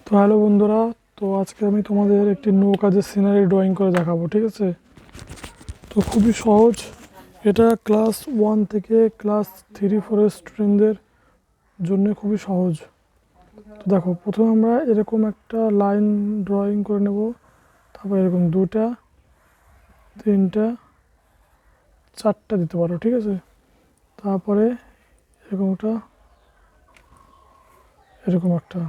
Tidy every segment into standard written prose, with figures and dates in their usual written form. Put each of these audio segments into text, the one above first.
তো হ্যালো বন্ধুরা, তো আজকে আমি তোমাদের একটি নৌকাদের সিনারি ড্রয়িং করে দেখাবো, ঠিক আছে। তো খুবই সহজ, এটা ক্লাস 1 থেকে ক্লাস 3-4 স্টুডেন্টদের জন্য খুবই সহজ। তো দেখো, প্রথমে আমরা এরকম একটা লাইন ড্রয়িং করে নেব, তারপর এরকম 2টা 3টা 4টা দিতে পারো, ঠিক আছে। তারপরে এরকম একটা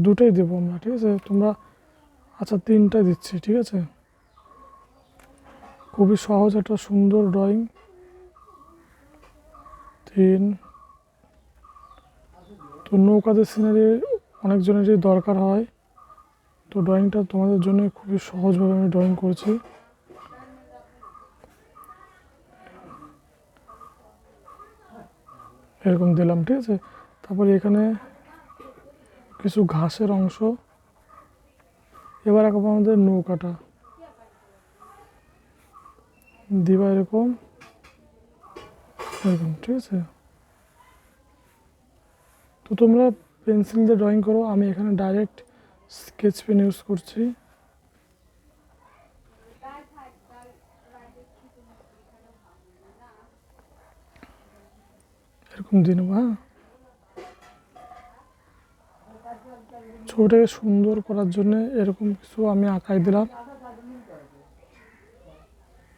2টাই দেবো আমরা, ঠিক আছে। তোমরা আচ্ছা 3টা দিচ্ছি, ঠিক আছে। খুবই সহজ একটা সুন্দর ড্রয়িং। 3। তো নৌকাদের সিনারি অনেকজনেরই দরকার হয়, তো ড্রয়িংটা তোমাদের জন্য খুবই সহজভাবে আমি ড্রয়িং করেছি। এরকম দিলাম, ঠিক আছে। তারপরে এখানে কিছু ঘাসের অংশ। এবার আঁকাবো আমাদের নৌকাটা, দিবা এরকম এরকম, ঠিক আছে। তো তোমরা পেন্সিল দিয়ে ড্রয়িং করো, আমি এখানে ডাইরেক্ট স্কেচ পেন ইউজ করছি। এরকম দিয়ে নেবো, হ্যাঁ। ছবিটাকে সুন্দর করার জন্য এরকম কিছু আমি আঁকাই দিলাম।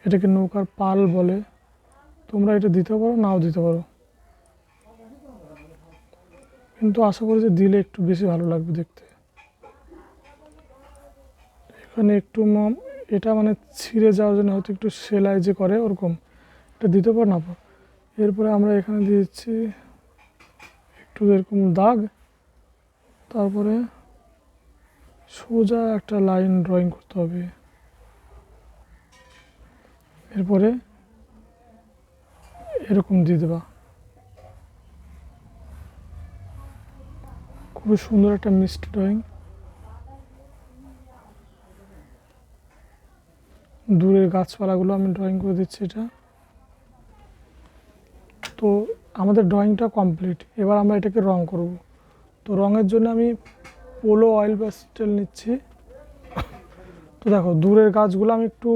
এটাকে নৌকার পাল বলে, তোমরা এটা দিতে পারো, নাও দিতে পারো, কিন্তু আশা করি যে দিলে একটু বেশি ভালো লাগবে দেখতে। এখানে একটু এটা মানে ছিঁড়ে যাওয়ার জন্য হয়তো একটু সেলাই যে করে ওরকম এটা দিতে পারো, না পারো। এরপরে আমরা এখানে দিয়ে দিচ্ছি একটু এরকম দাগ, তারপরে সোজা একটা লাইন ড্রয়িং করতে হবে। এরপরে এরকম দিয়ে দেবা, খুবই সুন্দর একটা মিষ্টি ড্রয়িং। দূরের গাছপালাগুলো আমি ড্রয়িং করে দিচ্ছি এটা। তো আমাদের ড্রয়িংটা কমপ্লিট, এবার আমরা এটাকে রং করব। তো রঙের জন্য আমি পোলো অয়েল প্যাস্টেল নিচ্ছি। তো দেখো, দূরের গাছগুলো আমি একটু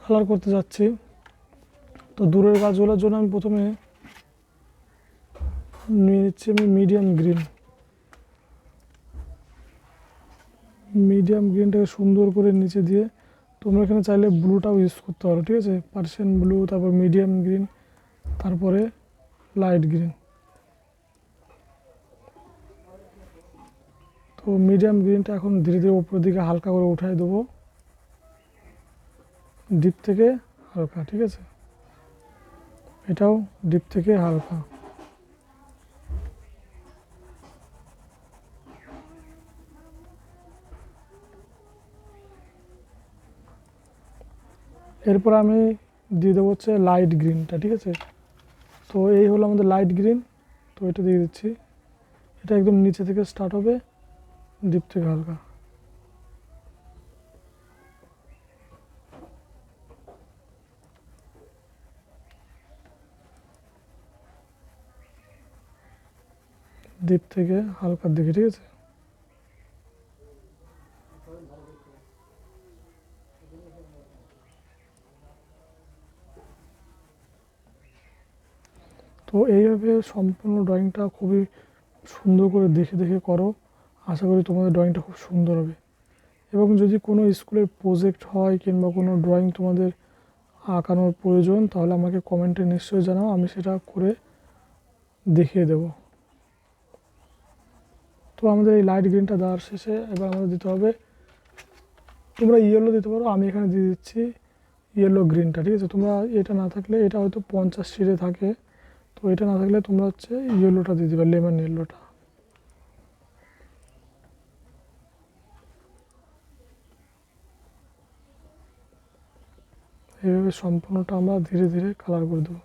কালার করতে যাচ্ছি। তো দূরের গাছগুলোর জন্য আমি প্রথমে নিয়ে নিচ্ছি আমি মিডিয়াম গ্রিনটাকে সুন্দর করে নিচে দিয়ে, তোমরা এখানে চাইলে ব্লুটাও ইউজ করতে পারো, ঠিক আছে। পার্সিয়ান ব্লু, তারপর মিডিয়াম গ্রিন, তারপরে লাইট গ্রিন। তো মিডিয়াম গ্রিনটা এখন ধীরে ধীরে উপরের দিকে হালকা করে উঠাই দেবো, ডিপ থেকে হালকা, ঠিক আছে। এটাও ডিপ থেকে হালকা। এরপর আমি দিয়ে দেবো হচ্ছে লাইট গ্রিনটা, ঠিক আছে। তো এই হলো আমাদের লাইট গ্রিন। তো এটা দিয়ে দিচ্ছি, এটা একদম নিচে থেকে স্টার্ট হবে, ডিপ থেকে হালকা। ডিপ থেকে হালকার দিকে, ঠিক আছে। তো এইভাবে সম্পূর্ণ ড্রয়িংটা খুবই সুন্দর করে দেখে দেখে করো, আশা করি তোমাদের ড্রয়িংটা খুব সুন্দর হবে। এবং যদি কোনো স্কুলের প্রজেক্ট হয় কিংবা কোনো ড্রয়িং তোমাদের আঁকানোর প্রয়োজন, তাহলে আমাকে কমেন্টে নিশ্চয়ই জানাও, আমি সেটা করে দেখিয়ে দেব। তো আমাদের এই লাইট গ্রিনটা দেওয়ার শেষে এবার আমাদের দিতে হবে, তোমরা ইয়েলো দিতে পারো, আমি এখানে দিয়ে দিচ্ছি ইয়েলো গ্রিনটা, ঠিক আছে। তোমরা এটা না থাকলে, এটা হয়তো 50 শিটে থাকে, তো এটা না থাকলে তোমরা হচ্ছে ইয়েলোটা দিয়ে দেবে, লেমন ইয়েলোটা। এইভাবে সম্পূর্ণটা আমরা ধীরে ধীরে কালার করে দেবো।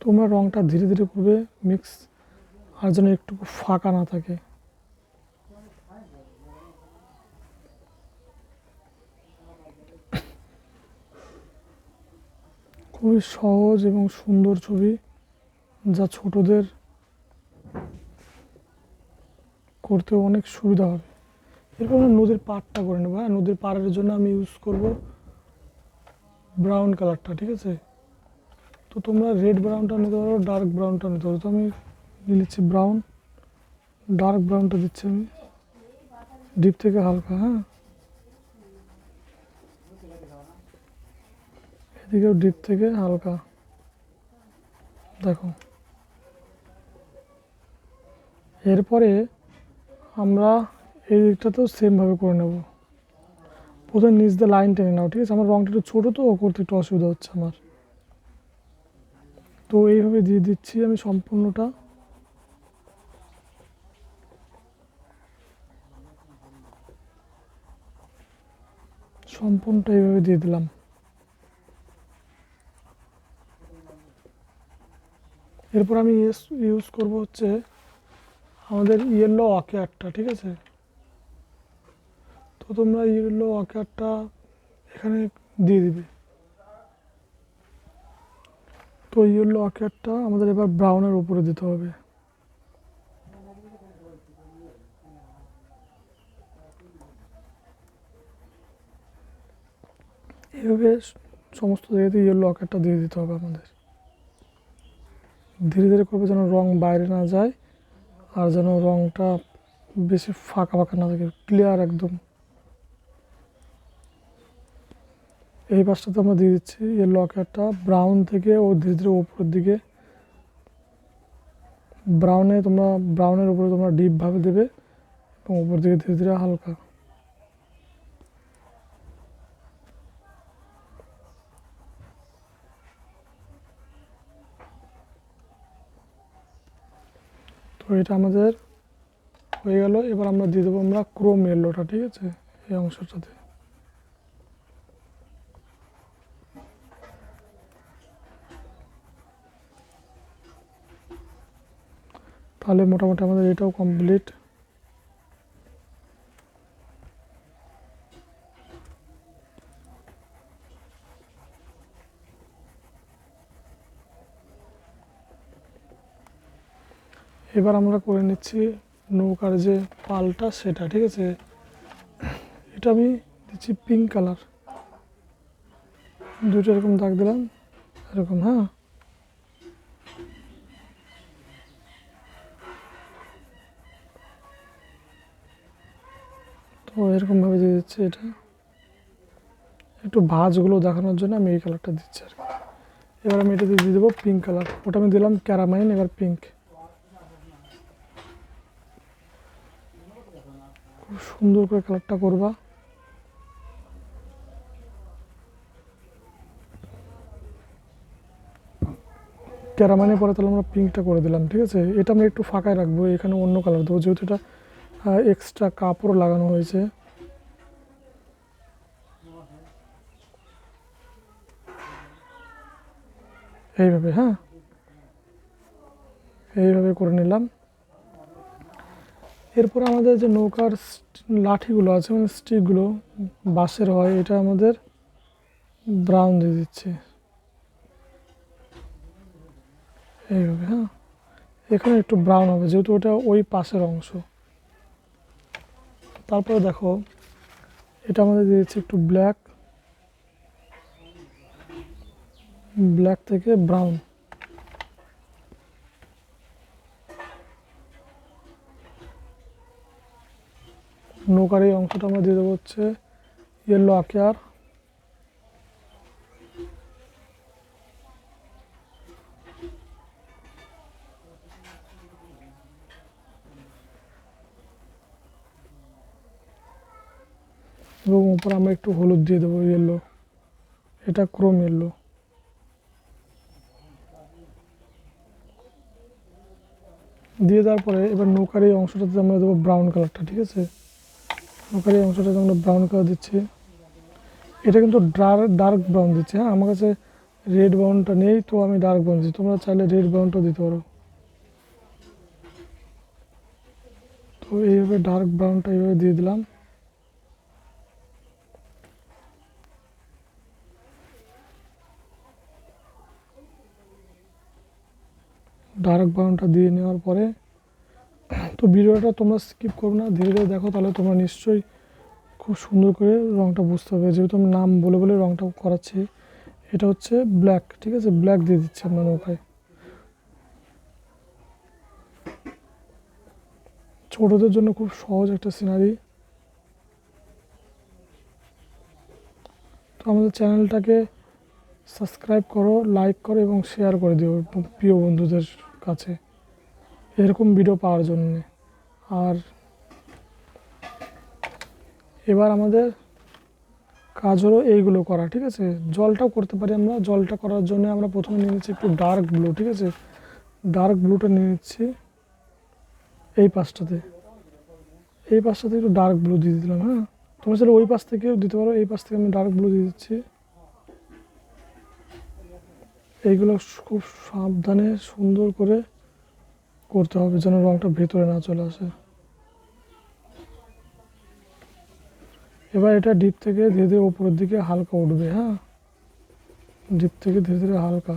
তোমরা রঙটা ধীরে ধীরে করবে মিক্স, আর যেন একটু ফাঁকা না থাকে। খুবই সহজ এবং সুন্দর ছবি, যা ছোটদের করতে অনেক সুবিধা হবে। এরপর আমরা নদীর পাড়টা করে নেবো। হ্যাঁ, নদীর পাড়ের জন্য আমি ইউজ করব ব্রাউন কালারটা, ঠিক আছে। তো তোমরা রেড ব্রাউনটা নিতে পারো, ডার্ক ব্রাউনটা নিতে পারো। তো আমি নিয়ে নিচ্ছি ব্রাউন, ডার্ক ব্রাউনটা দিচ্ছি আমি ডিপ থেকে হালকা। হ্যাঁ, এদিকেও ডিপ থেকে হালকা, দেখো। এরপরে আমরা এই দিকটাতেও সেমভাবে করে নেব। প্রথমে নিচ দিয়ে লাইন টেনে নাও, ঠিক আছে। আমার রঙটা একটু ছোটো, তো করতে একটু অসুবিধা হচ্ছে আমার। তো এইভাবে দিয়ে দিচ্ছি আমি সম্পূর্ণটা। সম্পূর্ণটা এইভাবে দিয়ে দিলাম। এরপর আমি ইউজ করব হচ্ছে আমাদের ইয়েলো ওয়াকারটা, ঠিক আছে। তো তোমরা ইয়েলো ওয়াকারটা এখানে দিয়ে দিবে। তো ইয়েলো ওয়াকারটা আমাদের এবার ব্রাউনের উপরে দিতে হবে। এইভাবে সমস্ত জায়গাতে ইয়েলো ওয়াকারটা দিয়ে দিতে হবে আমাদের। ধীরে ধীরে করবে, যেন রং বাইরে না যায়, আর যেন রংটা বেশি ফাঁকা ফাঁকা না থাকে, ক্লিয়ার একদম। এই পাশটাতে আমরা দিয়ে দিচ্ছি ইয়েলো ওয়াকারটা ব্রাউন থেকে ও ধীরে ধীরে উপরের দিকে। ব্রাউনের উপরে তোমরা ডিপভাবে দেবে এবং উপর দিকে ধীরে ধীরে হালকা। তো এটা আমাদের হয়ে গেল। এবার আমরা দিয়ে দেবো আমরা ক্রোম ইয়েলোটা, ঠিক আছে, এই অংশটাতে। তাহলে মোটামুটি আমাদের এটাও কমপ্লিট। এবার আমরা করে নিচ্ছি নৌকার যে পালটা সেটা, ঠিক আছে। এটা আমি দিচ্ছি পিঙ্ক কালার, দুটো এরকম দাগ দিলাম এরকম। হ্যাঁ, তো এরকমভাবে দিয়ে দিচ্ছি। এটা একটু ভাঁজগুলো দেখানোর জন্য আমি এই কালারটা দিচ্ছি আর কি। এবার আমি এটাতে দিয়ে দেবো পিঙ্ক কালার। ওটা আমি দিলাম ক্যারামাইন, এবার পিঙ্ক। খুব সুন্দর করে কালারটা করবা। ক্যারামাইনের পরে তাহলে আমরা পিঙ্কটা করে দিলাম, ঠিক আছে। এটা আমরা একটু ফাঁকায় রাখবো, এখানে অন্য কালার দেবো, যেহেতু এটা এক্সট্রা কাপড় লাগানো হয়েছে। এইভাবে, হ্যাঁ, এইভাবে করে নিলাম। এরপর আমাদের যে নৌকার লাঠিগুলো আছে, মানে স্টিকগুলো বাঁশের হয়, এটা আমাদের ব্রাউন দিয়ে দিচ্ছি এইভাবে। হ্যাঁ, এখানে একটু ব্রাউন হবে, যেহেতু ওটা ওই পাশের অংশ। তারপরে দেখো এটা আমাদের দিয়ে দিচ্ছি একটু ব্ল্যাক, ব্ল্যাক থেকে ব্রাউন। নৌকার এই অংশটা আমরা দিয়ে দেবো হচ্ছে ইয়েলো আকার। এবং উপরে আমরা একটু হলুদ দিয়ে দেবো, ইয়েলো, এটা ক্রোম ইয়েলো। দিয়ে দেওয়ার পরে এবার নৌকার এই অংশটাতে আমরা দেবো ব্রাউন কালারটা, ঠিক আছে। নৌকার এই অংশটাতে আমরা ব্রাউন কালার দিচ্ছি। এটা কিন্তু ডার্ক ব্রাউন দিচ্ছি। হ্যাঁ, আমার কাছে রেড ব্রাউনটা নেই, তো আমি ডার্ক ব্রাউন দিচ্ছি। তোমরা চাইলে রেড ব্রাউনটা দিতে পারো। তো এইভাবে ডার্ক ব্রাউনটা এইভাবে দিয়ে দিলাম। ডার্ক ব্রাউনটা দিয়ে নেওয়ার পরে, তো ভিডিওটা তোমরা স্কিপ করো না, ধীরে ধীরে দেখো, তাহলে তোমরা নিশ্চয়ই খুব সুন্দর করে রঙটা বুঝতে হবে। যেহেতু আমি নাম বলে বলে রঙটা করাচ্ছি, এটা হচ্ছে ব্ল্যাক, ঠিক আছে? ব্ল্যাক দিয়ে দিচ্ছি আপনার নৌকায়। ছোটদের জন্য খুব সহজ একটা সিনারি। তো আমাদের চ্যানেলটাকে সাবস্ক্রাইব করো, লাইক করো এবং শেয়ার করে দিও প্রিয় বন্ধুদের কাছে এরকম ভিডিও পাওয়ার জন্যে। আর এবার আমাদের কাজ হলো এইগুলো করা, ঠিক আছে? জলটাও করতে পারি আমরা। জলটা করার জন্য আমরা প্রথমে নিয়ে নিচ্ছি একটু ডার্ক ব্লু, ঠিক আছে? ডার্ক ব্লুটা নিয়ে নিচ্ছি এই পাশটাতে, এই পাশটাতে একটু ডার্ক ব্লু দিয়ে দিলাম। হ্যাঁ, তোমরা চাইলে ওই পাশ থেকেও দিতে পারো, এই পাশ থেকে আমি ডার্ক ব্লু দিয়ে দিচ্ছি। এইগুলো খুব সাবধানে সুন্দর করে করতে হবে যেন রঙটা ভেতরে না চলে আসে। এবার এটা ডিপ থেকে ধীরে ধীরে উপরের দিকে হালকা উঠবে। হ্যাঁ, ডিপ থেকে ধীরে ধীরে হালকা,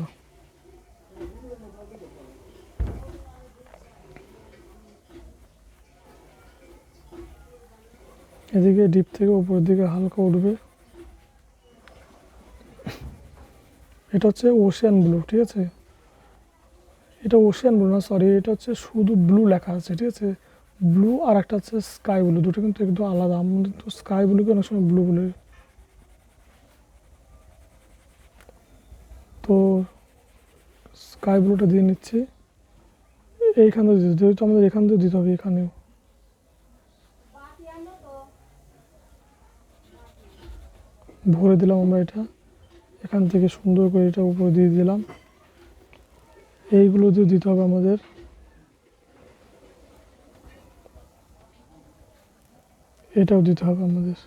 এদিকে ডিপ থেকে উপরের দিকে হালকা উঠবে। এটা হচ্ছে ওশিয়ান ব্লু, ঠিক আছে? এটা ওশিয়ান ব্লু না, সরি, এটা হচ্ছে শুধু ব্লু লেখা আছে, ঠিক আছে? ব্লু আর একটা হচ্ছে স্কাই ব্লু, দুটো কিন্তু একদম আলাদা। আমাদের তো স্কাই ব্লুকে অনেক সময় ব্লু বলে। তো স্কাই ব্লুটা দিয়ে নিচ্ছি এইখানে, যেহেতু আমাদের এখান থেকে দিতে হবে, এখানেও ভরে দিলাম আমরা এটা। এখান থেকে সুন্দর করে এটা উপরে দিয়ে দিলাম। এইগুলো দিয়ে দিতে হবে আমাদের। এটাও দিতে হবে আমাদের।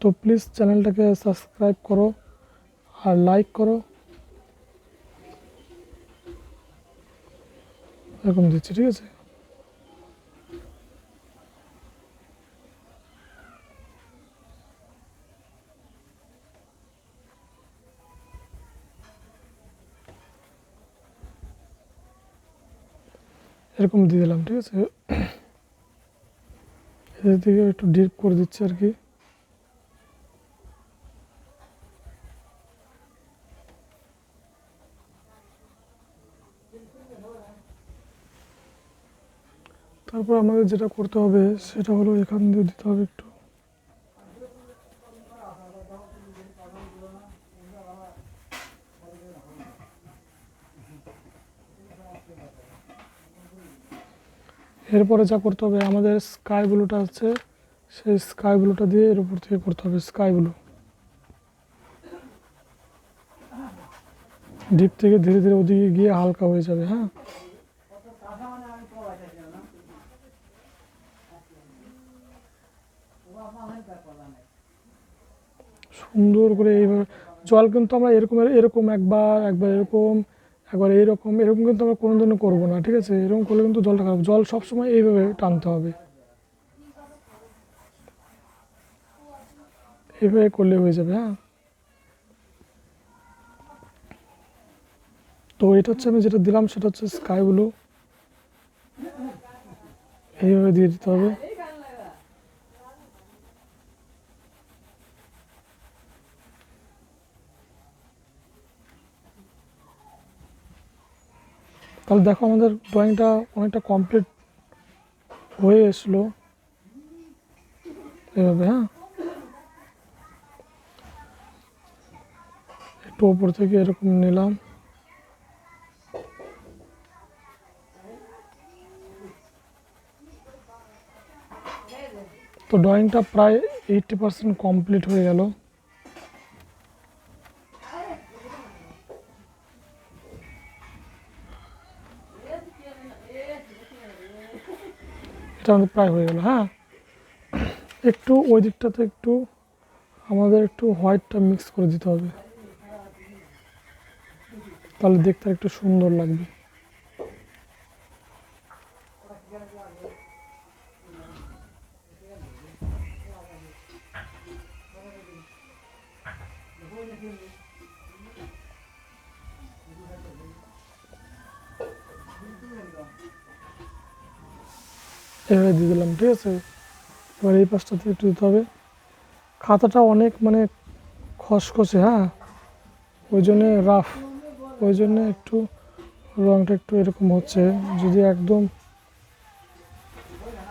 তো প্লিজ চ্যানেলটাকে সাবস্ক্রাইব করো আর লাইক করো। এরকম দিচ্ছি, ঠিক আছে? এরকম দিয়ে দিলাম, ঠিক আছে? এদের থেকে একটু ডিপ করে দিচ্ছি আর কি। তারপর আমাদের যেটা করতে হবে সেটা হলো এখান দিয়ে দিতে হবে একটু। এরপরে যা করতে হবে, আমাদের স্কাই ব্লুটা আছে, সেই স্কাই ব্লুটা দিয়ে এর উপর থেকে করতে হবে স্কাই ব্লু। ডিপ থেকে ধীরে ধীরে ওদিকে গিয়ে হালকা হয়ে যাবে। হ্যাঁ, সুন্দর করে এইভাবে। জল কিন্তু আমরা এরকম এরকম একবার একবার এরকম একবার এইরকম এরকম কিন্তু আমরা কোনো দিনও করবো না, ঠিক আছে? এরকম করলে কিন্তু জলটা খারাপ। জল সবসময় এইভাবে টানতে হবে, এইভাবে করলে হয়ে যাবে। হ্যাঁ, তো এটা হচ্ছে আমি যেটা দিলাম সেটা হচ্ছে স্কাই ব্লু। এইভাবে দিয়ে দিতে হবে। তাহলে দেখো আমাদের ড্রয়িংটা অনেকটা কমপ্লিট হয়ে এসলো এভাবে। হ্যাঁ, একটু ওপর থেকে এরকম নিলাম। তো ড্রয়িংটা প্রায় 80% কমপ্লিট হয়ে গেল। এটা আমাদের প্রায় হয়ে গেল। হ্যাঁ, একটু ওই দিকটাতে একটু আমাদের একটু হোয়াইটটা মিক্স করে দিতে হবে, তাহলে দেখতে একটু সুন্দর লাগবে। এভাবে দিয়ে দিলাম, ঠিক আছে। এবার এই পাশটাতে একটু দিতে হবে। খাতাটা অনেক মানে খসখসে, হ্যাঁ, ওই জন্যে রাফ, ওই জন্যে একটু রঙটা একটু এরকম হচ্ছে। যদি একদম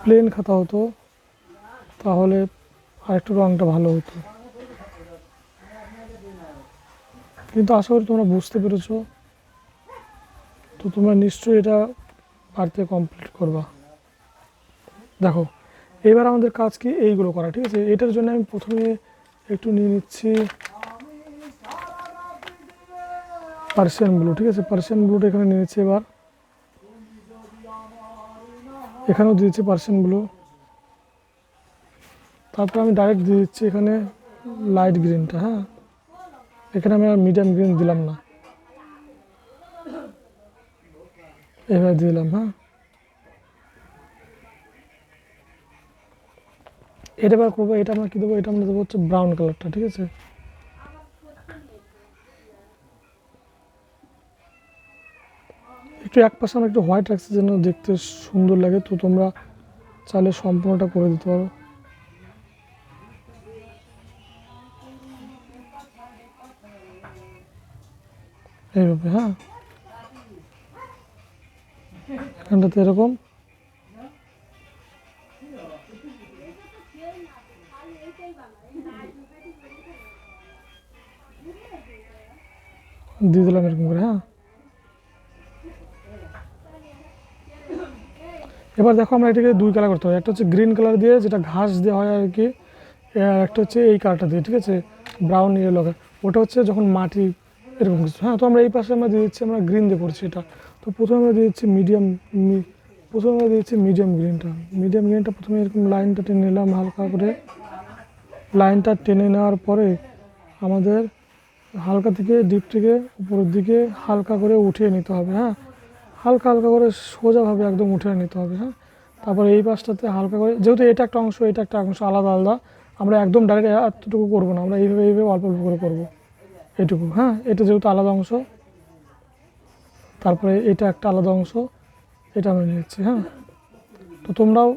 প্লেন খাতা হতো তাহলে আর একটু রঙটা ভালো হতো, কিন্তু আশা করি তোমরা বুঝতে পেরেছো। তো তোমরা নিশ্চয়ই এটা বাড়িতে কমপ্লিট করবা। দেখো, এবার আমাদের কাজ কি এইগুলো করা, ঠিক আছে। এটার জন্য আমি প্রথমে একটু নিয়ে নিচ্ছি পার্সিয়ান ব্লু, ঠিক আছে। পার্সিয়ান ব্লুটা এখানে নিয়ে নিচ্ছি। এবার এখানেও দিয়েছি পার্সিয়ান ব্লু। তারপর আমি ডাইরেক্ট দিয়ে দিচ্ছি এখানে লাইট গ্রিনটা, হ্যাঁ। এখানে আমি আর মিডিয়াম গ্রিন দিলাম না, এভাবে দিলাম, হ্যাঁ। এটা এবার করবো, এটা আমরা কী দেবো, এটা আমরা দেবো হচ্ছে ব্রাউন কালারটা, ঠিক আছে। একটু এক পাশে আমরা একটু হোয়াইট রাখছি যেন দেখতে সুন্দর লাগে। তো তোমরা চাইলে সম্পূর্ণটা করে দিতে পারো এইভাবে, হ্যাঁ। এখানটাতে এরকম দিয়ে দিলাম এরকম করে, হ্যাঁ। এবার দেখো আমরা এটাকে দুই কালার করতে হবে। একটা হচ্ছে গ্রিন কালার দিয়ে, যেটা ঘাস দেওয়া হয় আর কি, আর একটা হচ্ছে এই কালারটা দিয়ে, ঠিক আছে, ব্রাউন ইয়েলো। ওটা হচ্ছে যখন মাটি এরকম কিছু, হ্যাঁ। তো আমরা এই পাশে আমরা দিয়ে দিচ্ছি, আমরা গ্রিন দিয়ে করছি এটা। তো প্রথমে আমরা দিয়ে দিচ্ছি প্রথমে আমরা দিয়ে দিচ্ছি মিডিয়াম গ্রিনটা। মিডিয়াম গ্রিনটা প্রথমে এরকম লাইনটা টেনে নিলাম হালকা করে। লাইনটা টেনে নেওয়ার পরে আমাদের হালকা থেকে ডিপ থেকে উপরের দিকে হালকা করে উঠিয়ে নিতে হবে, হ্যাঁ। হালকা হালকা করে সোজাভাবে একদম উঠিয়ে নিতে হবে, হ্যাঁ। তারপরে এই পাশটাতে হালকা করে, যেহেতু এটা একটা অংশ এটা একটা অংশ আলাদা আলাদা, আমরা একদম ডাইরেক্ট এতটুকু করবো না, আমরা এইভাবে এইভাবে অল্প অল্প করে করবো এইটুকু, হ্যাঁ। এটা যেহেতু আলাদা অংশ, তারপরে এটা একটা আলাদা অংশ, এটা আমরা নিচ্ছি, হ্যাঁ। তো তোমরাও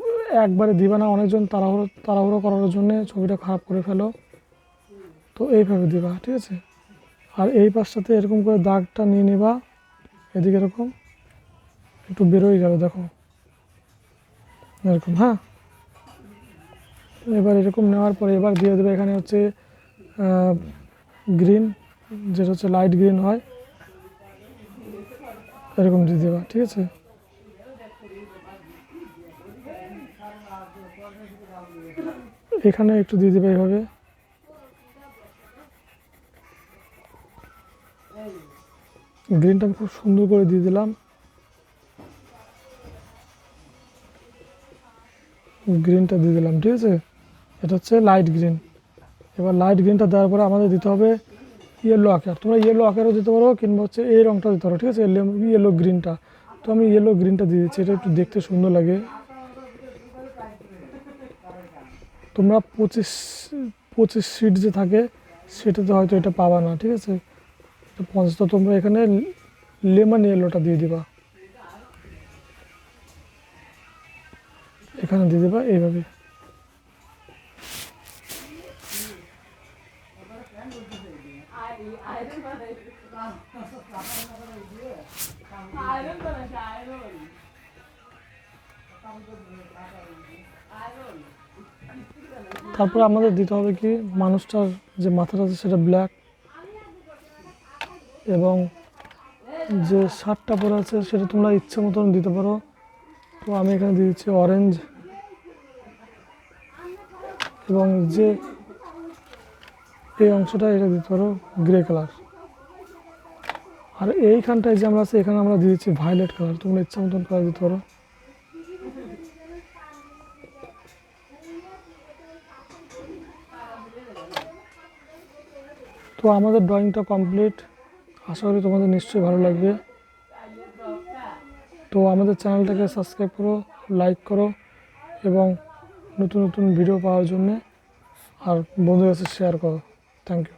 একবারে দিবা না, অনেকজন তাড়াহুড়ো করার জন্য ছবিটা খারাপ করে ফেলো। তো এইভাবে দিবা, ঠিক আছে। আর এই পাশটাতে এরকম করে দাগটা নিয়ে নেবা, এদিকে এরকম একটু বেরোয় গেল, দেখো এরকম, হ্যাঁ। এবার এরকম নেওয়ার পরে এবার দিয়ে দেবে এখানে হচ্ছে গ্রিন, যেটা হচ্ছে লাইট গ্রিন হয়, এরকম দিয়ে দেবা, ঠিক আছে। এখানে একটু দিয়ে দেবে এইভাবে। গ্রিনটা আমি খুব সুন্দর করে দিয়ে দিলাম, গ্রিনটা দিয়ে দিলাম, ঠিক আছে। এটা হচ্ছে লাইট গ্রিন। এবার লাইট গ্রিনটা দেওয়ার পরে আমাদের দিতে হবে ইয়েলো আকার। তোমরা ইয়েলো আকারও দিতে পারো, কিংবা হচ্ছে এই রঙটা দিতে পারো, ঠিক আছে, ইয়েলো গ্রিনটা। তো আমি ইয়েলো গ্রিনটা দিয়ে দিচ্ছি, এটা একটু দেখতে সুন্দর লাগে। তোমরা 25 সিট যে থাকে সেটাতে হয়তো এটা পাবা না, ঠিক আছে। তো 50, তো তোমরা এখানে লেমন ইয়েলোটা দিয়ে দিবা, এখানে দিয়ে দিবা এইভাবে। তারপরে আমাদের দিতে হবে কি, মানুষটার যে মাথাটা আছে সেটা ব্ল্যাক, এবং যে শার্টটা পরে আছে সেটা তোমরা ইচ্ছে মতন দিতে পারো। তো আমি এখানে দিয়ে দিচ্ছি অরেঞ্জ, এবং যে এই অংশটা এটা দিতে পারো গ্রে কালার। আর এইখানটায় যে আমরা আছে এখানে আমরা দিয়ে দিচ্ছি ভায়োলেট কালার, তোমরা ইচ্ছা মতন কালার দিতে পারো। তো আমাদের ড্রয়িংটা কমপ্লিট, আশা করি তোমাদের নিশ্চয়ই ভালো লাগবে। তো আমাদের চ্যানেলটাকে সাবস্ক্রাইব করো, লাইক করো, এবং নতুন নতুন ভিডিও পাওয়ার জন্যে আর বন্ধুদের কাছে শেয়ার করো। Thank you.